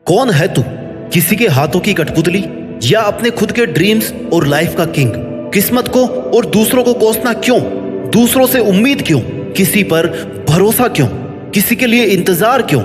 कौन है तू? किसी के हाथों की कठपुतली या अपने खुद के ड्रीम्स और लाइफ का किंग? किस्मत को और दूसरों को कोसना क्यों? दूसरों से उम्मीद क्यों? किसी पर भरोसा क्यों? किसी के लिए इंतजार क्यों?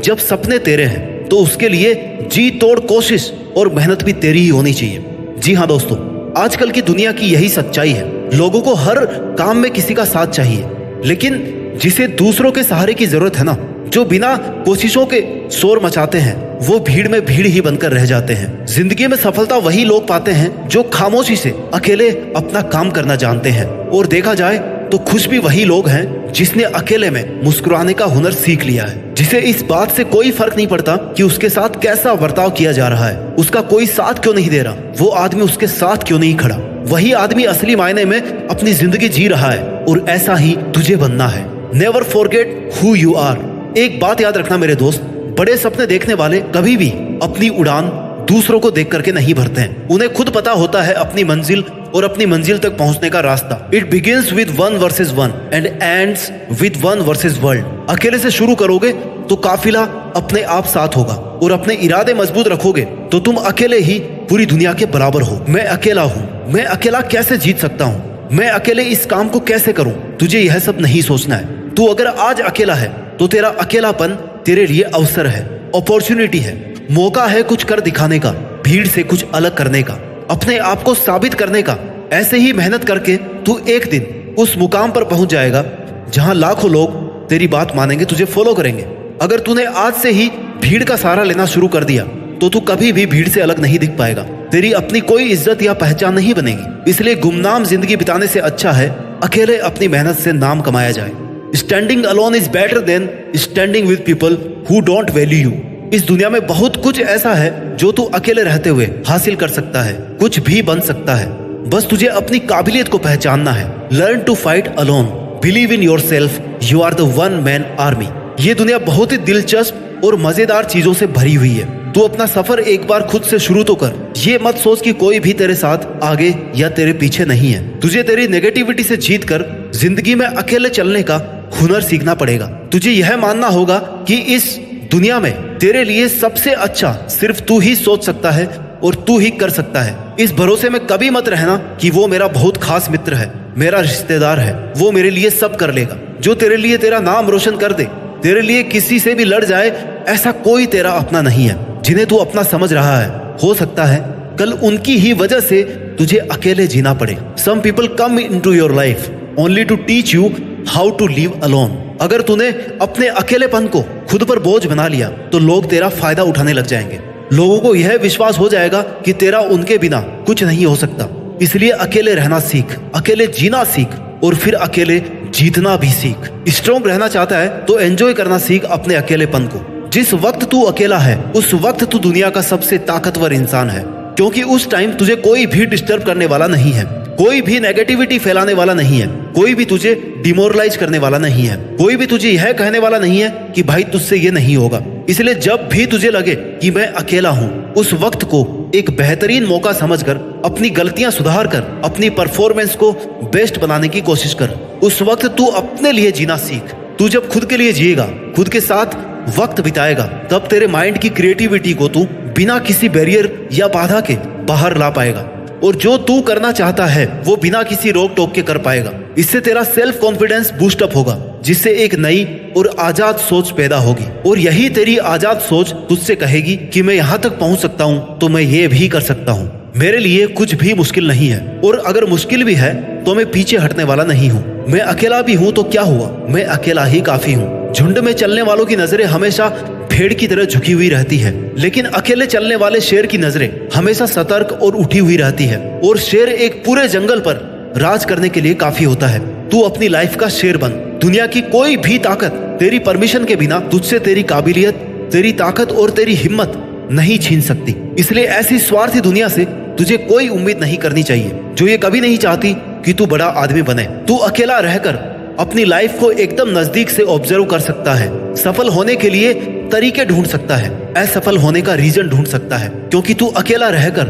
जब सपने तेरे हैं तो उसके लिए जी तोड़ कोशिश और मेहनत भी तेरी ही होनी चाहिए। जी हाँ दोस्तों, आजकल की दुनिया की यही सच्चाई है। लोगों को हर काम में किसी का साथ चाहिए, लेकिन जिसे दूसरों के सहारे की जरूरत है ना, जो बिना कोशिशों के शोर मचाते हैं, वो भीड़ में भीड़ ही बनकर रह जाते हैं। जिंदगी में सफलता वही लोग पाते हैं जो खामोशी से अकेले अपना काम करना जानते हैं। और देखा जाए तो खुश भी वही लोग हैं जिसने अकेले में मुस्कुराने का हुनर सीख लिया है, जिसे इस बात से कोई फर्क नहीं पड़ता कि उसके साथ कैसा बर्ताव किया जा रहा है, उसका कोई साथ क्यों नहीं दे रहा, वो आदमी उसके साथ क्यों नहीं खड़ा। वही आदमी असली मायने में अपनी जिंदगी जी रहा है और ऐसा ही तुझे बनना है। Never forget who you are. एक बात याद रखना मेरे दोस्त, बड़े सपने देखने वाले कभी भी अपनी उड़ान दूसरों को देख करके नहीं भरते हैं। उन्हें खुद पता होता है अपनी मंजिल और अपनी मंजिल तक पहुंचने का रास्ता। It begins with 1 versus 1 and ends with 1 versus world. अकेले से शुरू करोगे तो काफिला अपने आप साथ होगा, और अपने इरादे मजबूत रखोगे तो तुम अकेले ही पूरी दुनिया के बराबर हो। मैं अकेला हूँ, मैं अकेला कैसे जीत सकता हूँ, मैं अकेले इस काम को कैसे करूँ, तुझे यह सब नहीं सोचना है। तू अगर आज अकेला है तो तेरा अकेलापन तेरे लिए अवसर है, अपॉर्चुनिटी है, मौका है कुछ कर दिखाने का, भीड़ से कुछ अलग करने का, अपने आप को साबित करने का। ऐसे ही मेहनत करके तू एक दिन उस मुकाम पर पहुंच जाएगा जहां लाखों लोग तेरी बात मानेंगे, तुझे फॉलो करेंगे। अगर तूने आज से ही भीड़ का सहारा लेना शुरू कर दिया तो तू कभी भी भीड़ से अलग नहीं दिख पाएगा। तेरी अपनी कोई इज्जत या पहचान नहीं बनेगी। इसलिए गुमनाम जिंदगी बिताने से अच्छा है अकेले अपनी मेहनत से नाम कमाया जाए। Standing alone is better than standing with people who don't value you. इस दुनिया में बहुत कुछ ऐसा है जो तू अकेले रहते हुए हासिल कर सकता है, कुछ भी बन सकता है। बस तुझे अपनी काबिलियत को पहचानना है। Learn to fight alone, believe in yourself, you are the one man army. ये दुनिया बहुत ही दिलचस्प और मजेदार चीजों से भरी हुई है। तू अपना सफर एक बार खुद से शुरू तो कर। ये मत सोच कि कोई भी तेरे साथ आगे या तेरे पीछे नहीं है। तुझे तेरी नेगेटिविटी से जीत कर जिंदगी में अकेले चलने का हुनर सीखना पड़ेगा। तुझे यह मानना होगा कि इस दुनिया में तेरे लिए सबसे अच्छा सिर्फ तू ही सोच सकता है और तू ही कर सकता है। इस भरोसे में कभी मत रहना कि वो मेरा बहुत खास मित्र है, मेरा रिश्तेदार है, वो मेरे लिए सब कर लेगा। जो तेरे लिए तेरा नाम रोशन कर दे, तेरे लिए किसी से भी लड़ जाए, ऐसा कोई तेरा अपना नहीं है। जिन्हें तू अपना समझ रहा है, हो सकता है कल उनकी ही वजह से तुझे अकेले जीना पड़े। Some people come into your life only to teach you how to live alone. अगर तूने अपने अकेलेपन को खुद पर बोझ बना लिया तो लोग तेरा फायदा उठाने लग जाएंगे। लोगों को यह विश्वास हो जाएगा कि तेरा उनके बिना कुछ नहीं हो सकता। इसलिए अकेले रहना सीख, अकेले जीना सीख, और फिर अकेले जीतना भी सीख। स्ट्रॉन्ग रहना चाहता है तो एंजॉय करना सीख अपने अकेलेपन को। जिस वक्त तू अकेला है उस वक्त तू दुनिया का सबसे ताकतवर इंसान है, क्योंकि उस टाइम तुझे कोई भी डिस्टर्ब करने वाला नहीं है, कोई भी नेगेटिविटी फैलाने वाला नहीं है, कोई भी तुझे डिमोरलाइज करने वाला नहीं है, कोई भी तुझे यह कहने वाला नहीं है कि भाई तुझसे ये नहीं होगा। इसलिए जब भी तुझे लगे कि मैं अकेला हूँ, उस वक्त को एक बेहतरीन मौका समझकर अपनी गलतियां सुधार कर अपनी परफॉर्मेंस को बेस्ट बनाने की कोशिश कर। उस वक्त तू अपने लिए जीना सीख। तू जब खुद के लिए जिएगा, खुद के साथ वक्त बिताएगा, तब तेरे माइंड की क्रिएटिविटी को तू बिना किसी बैरियर या बाधा के बाहर ला पाएगा, और जो तू करना चाहता है वो बिना किसी रोक टोक के कर पाएगा। इससे तेरा सेल्फ कॉन्फिडेंस बूस्ट अप होगा, जिससे एक नई और आजाद सोच पैदा होगी। और यही तेरी आजाद सोच तुझसे कहेगी कि मैं यहाँ तक पहुँच सकता हूँ तो मैं ये भी कर सकता हूँ। मेरे लिए कुछ भी मुश्किल नहीं है, और अगर मुश्किल भी है तो मैं पीछे हटने वाला नहीं हूँ। मैं अकेला भी हूँ तो क्या हुआ, मैं अकेला ही काफी हूँ। झुंड में चलने वालों की नजरें हमेशा भेड़ की तरह झुकी हुई रहती है, लेकिन अकेले चलने वाले शेर की नजरें हमेशा सतर्क और उठी हुई रहती है। और शेर एक पूरे जंगल पर राज करने के लिए काफी होता है। तू अपनी लाइफ का शेर बन। दुनिया की कोई भी ताकत तेरी परमिशन के बिना तुझसे तेरी काबिलियत, तेरी ताकत और तेरी हिम्मत नहीं छीन सकती। इसलिए ऐसी स्वार्थी दुनिया से तुझे कोई उम्मीद नहीं करनी चाहिए जो ये कभी नहीं चाहती कि तू बड़ा आदमी बने। तू अकेला रहकर अपनी लाइफ को एकदम नजदीक से ऑब्जर्व कर सकता है, सफल होने के लिए तरीके ढूंढ सकता है, असफल होने का रीजन ढूंढ सकता है, क्योंकि तू अकेला रहकर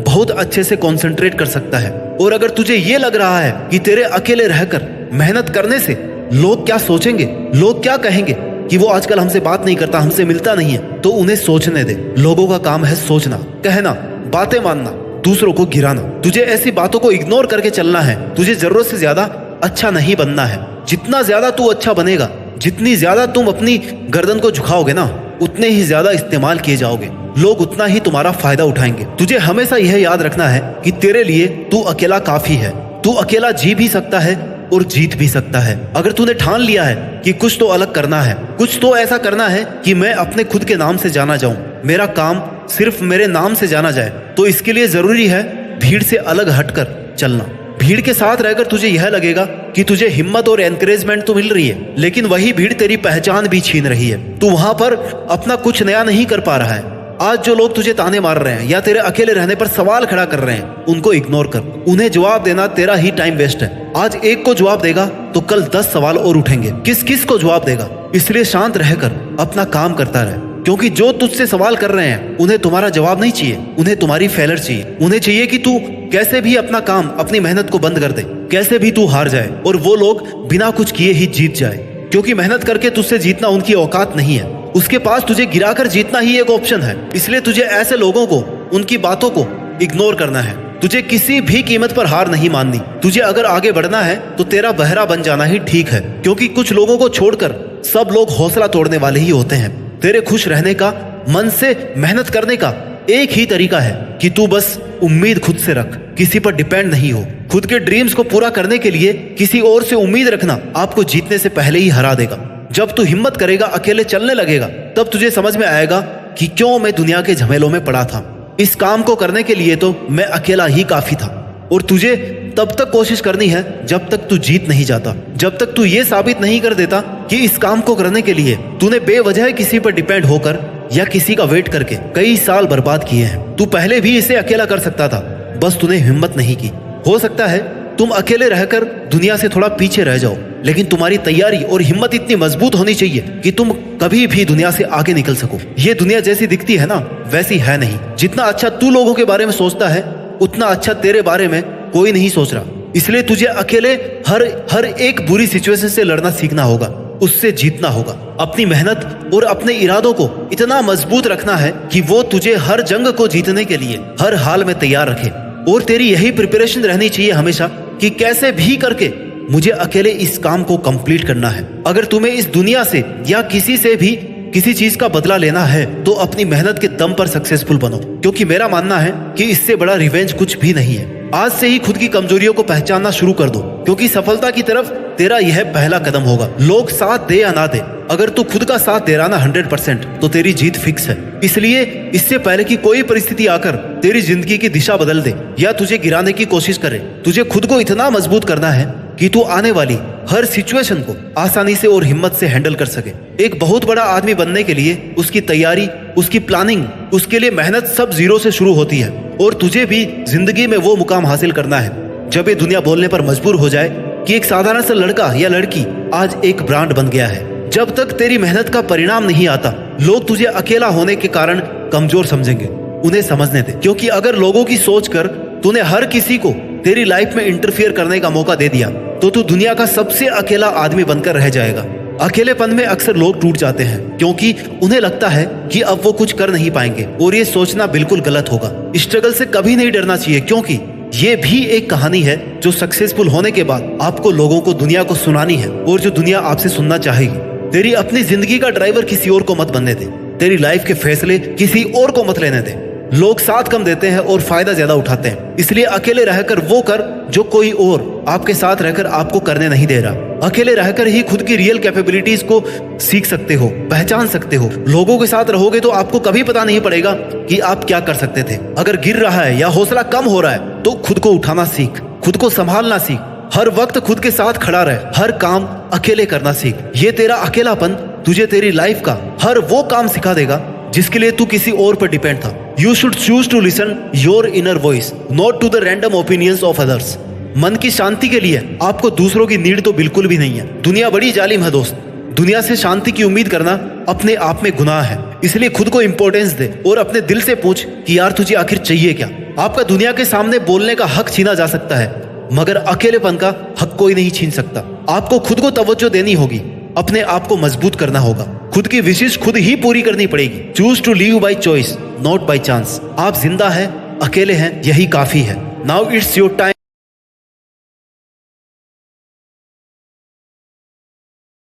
बहुत अच्छे से कंसंट्रेट कर सकता है। और अगर तुझे ये लग रहा है कि तेरे अकेले रहकर मेहनत करने से लोग क्या सोचेंगे, लोग क्या कहेंगे, कि वो आजकल हमसे बात नहीं करता, हमसे मिलता नहीं है, तो उन्हें सोचने दे। लोगों का काम है सोचना, कहना, बातें मानना, दूसरों को गिराना। तुझे ऐसी बातों को इग्नोर करके चलना है। तुझे जरूरत से ज्यादा अच्छा नहीं बनना है। जितना ज्यादा तू अच्छा बनेगा, जितनी ज्यादा तुम अपनी गर्दन को झुकाओगे ना, उतने ही ज्यादा इस्तेमाल किए जाओगे। लोग उतना ही तुम्हारा फायदा उठाएंगे। तुझे हमेशा यह याद रखना है कि तेरे लिए तू अकेला काफी है। तू अकेला जी भी सकता है और जीत भी सकता है। अगर तूने ठान लिया है कि कुछ तो अलग करना है, कुछ तो ऐसा करना है कि मैं अपने खुद के नाम से जाना जाऊं, मेरा काम सिर्फ मेरे नाम से जाना जाए, तो इसके लिए जरूरी है भीड़ से अलग हटकर चलना। भीड़ के साथ रहकर तुझे यह लगेगा कि तुझे हिम्मत और एनकरेजमेंट तो मिल रही है, लेकिन वही भीड़ तेरी पहचान भी छीन रही है। तू वहां पर अपना कुछ नया नहीं कर पा रहा है। आज जो लोग तुझे ताने मार रहे हैं या तेरे अकेले रहने पर सवाल खड़ा कर रहे हैं, उनको इग्नोर कर। उन्हें जवाब देना तेरा ही टाइम वेस्ट है। आज एक को जवाब देगा तो कल 10 सवाल और उठेंगे। किस किस को जवाब देगा? इसलिए शांत रहकर अपना काम करता रहे, क्योंकि जो तुझसे सवाल कर रहे हैं उन्हें तुम्हारा जवाब नहीं चाहिए, उन्हें तुम्हारी फेलर चाहिए। उन्हें चाहिए कि तू कैसे भी अपना काम, अपनी मेहनत को बंद कर दे, कैसे भी तू हार जाए और वो लोग बिना कुछ किए ही जीत जाए। क्योंकि मेहनत करके तुझसे जीतना उनकी औकात नहीं है। उसके पास तुझे गिराकर जीतना ही एक ऑप्शन है। इसलिए तुझे ऐसे लोगों को, उनकी बातों को इग्नोर करना है। तुझे किसी भी कीमत पर हार नहीं माननी। तुझे अगर आगे बढ़ना है तो तेरा बहरा बन जाना ही ठीक है, क्योंकि कुछ लोगों को छोड़कर सब लोग हौसला तोड़ने वाले ही होते हैं। तेरे खुश रहने का, मन से मेहनत करने का एक ही तरीका है कि तू बस उम्मीद खुद से रख, किसी पर डिपेंड नहीं हो। खुद के ड्रीम्स को पूरा करने के लिए किसी और से उम्मीद रखना आपको जीतने से पहले ही हरा देगा। जब तू हिम्मत करेगा, अकेले चलने लगेगा, तब तुझे समझ में आएगा कि क्यों मैं दुनिया के झमेलों में पड़ा था। इस काम को करने के लिए तो मैं अकेला ही काफी था। और तुझे तब तक कोशिश करनी है जब तक तू जीत नहीं जाता, जब तक तू ये साबित नहीं कर देता कि इस काम को करने के लिए तूने बेवजह किसी पर डिपेंड होकर या किसी का वेट करके कई साल बर्बाद किए हैं। तू पहले भी इसे अकेला कर सकता था, बस तूने हिम्मत नहीं की। हो सकता है तुम अकेले रहकर दुनिया से थोड़ा पीछे रह जाओ, लेकिन तुम्हारी तैयारी और हिम्मत इतनी मजबूत होनी चाहिए कि तुम कभी भी दुनिया से आगे निकल सको। ये दुनिया जैसी दिखती है ना, वैसी है नहीं। जितना अच्छा तू लोगों के बारे में सोचता है, उतना अच्छा तेरे बारे में कोई नहीं सोच रहा। इसलिए तुझे अकेले हर एक बुरी सिचुएशन से लड़ना सीखना होगा, उससे जीतना होगा। अपनी मेहनत और अपने इरादों को इतना मजबूत रखना है कि वो तुझे हर जंग को जीतने के लिए हर हाल में तैयार रखे। और तेरी यही प्रिपरेशन रहनी चाहिए हमेशा कि कैसे भी करके मुझे अकेले इस काम को कंप्लीट करना है। अगर तुम्हें इस दुनिया से या किसी से भी किसी चीज का बदला लेना है तो अपनी मेहनत के दम पर सक्सेसफुल बनो, क्योंकि मेरा मानना है कि इससे बड़ा रिवेंज कुछ भी नहीं है। आज से ही खुद की कमजोरियों को पहचानना शुरू कर दो, क्योंकि सफलता की तरफ तेरा यह पहला कदम होगा। लोग साथ दे या ना दे, अगर तू खुद का साथ दे रहा ना 100%, तो तेरी जीत फिक्स है। इसलिए इससे पहले कि कोई परिस्थिति आकर तेरी जिंदगी की दिशा बदल दे या तुझे गिराने की कोशिश करे, तुझे खुद को इतना मजबूत करना है कि तू आने वाली हर सिचुएशन को आसानी से और हिम्मत से हैंडल कर सके। एक बहुत बड़ा आदमी बनने के लिए उसकी तैयारी, उसकी प्लानिंग, उसके लिए मेहनत सब जीरो से शुरू होती है। और तुझे भी जिंदगी में वो मुकाम हासिल करना है जब ये दुनिया बोलने पर मजबूर हो जाए कि एक साधारण सा लड़का या लड़की आज एक ब्रांड बन गया है। जब तक तेरी मेहनत का परिणाम नहीं आता, लोग तुझे अकेला होने के कारण कमजोर समझेंगे। उन्हें समझने दे, क्योंकि अगर लोगों की सोच कर तूने हर किसी को तेरी लाइफ में इंटरफियर करने का मौका दे दिया तो तू दुनिया का सबसे अकेला आदमी बनकर रह जाएगा। अकेलेपन में अक्सर लोग टूट जाते हैं क्योंकि उन्हें लगता है कि अब वो कुछ कर नहीं पाएंगे, और ये सोचना बिल्कुल गलत होगा। स्ट्रगल से कभी नहीं डरना चाहिए, क्योंकि ये भी एक कहानी है जो सक्सेसफुल होने के बाद आपको लोगों को, दुनिया को सुनानी है, और जो दुनिया आपसे सुनना चाहेगी। तेरी अपनी जिंदगी का ड्राइवर किसी और को मत बनने दे। तेरी लाइफ के फैसले किसी और को मत लेने दे। लोग साथ कम देते हैं और फायदा ज्यादा उठाते हैं, इसलिए अकेले रहकर वो कर जो कोई और आपके साथ रहकर आपको करने नहीं दे रहा। अकेले रहकर ही खुद की रियल कैपेबिलिटीज को सीख सकते हो, पहचान सकते हो। लोगों के साथ रहोगे तो आपको कभी पता नहीं पड़ेगा कि आप क्या कर सकते थे। अगर गिर रहा है या हौसला कम हो रहा है तो खुद को उठाना सीख, खुद को संभालना सीख, हर वक्त खुद के साथ खड़ा रहे, हर काम अकेले करना सीख। ये तेरा अकेलापन तुझे तेरी लाइफ का हर वो काम सिखा देगा जिसके लिए तू किसी और पर डिपेंड था। You should choose to listen your inner voice, not to the random opinions of others. मन की शांति के लिए आपको दूसरों की नीड तो बिल्कुल भी नहीं है। दुनिया बड़ी जालिम है दोस्त। दुनिया से शांति की उम्मीद करना अपने आप में गुनाह है। इसलिए खुद को इंपॉर्टेंस दे और अपने दिल से पूछ कि यार तुझे आखिर चाहिए क्या। आपका दुनिया के सामने बोलने का हक छीना जा सकता है, मगर अकेलेपन का हक कोई नहीं छीन सकता। आपको खुद को तवज्जो देनी होगी, अपने आप को मजबूत करना होगा। खुद की विशेष खुद ही पूरी करनी पड़ेगी। Choose to live by choice, not by chance. आप जिंदा है, अकेले हैं, यही काफी है। Now it's your time.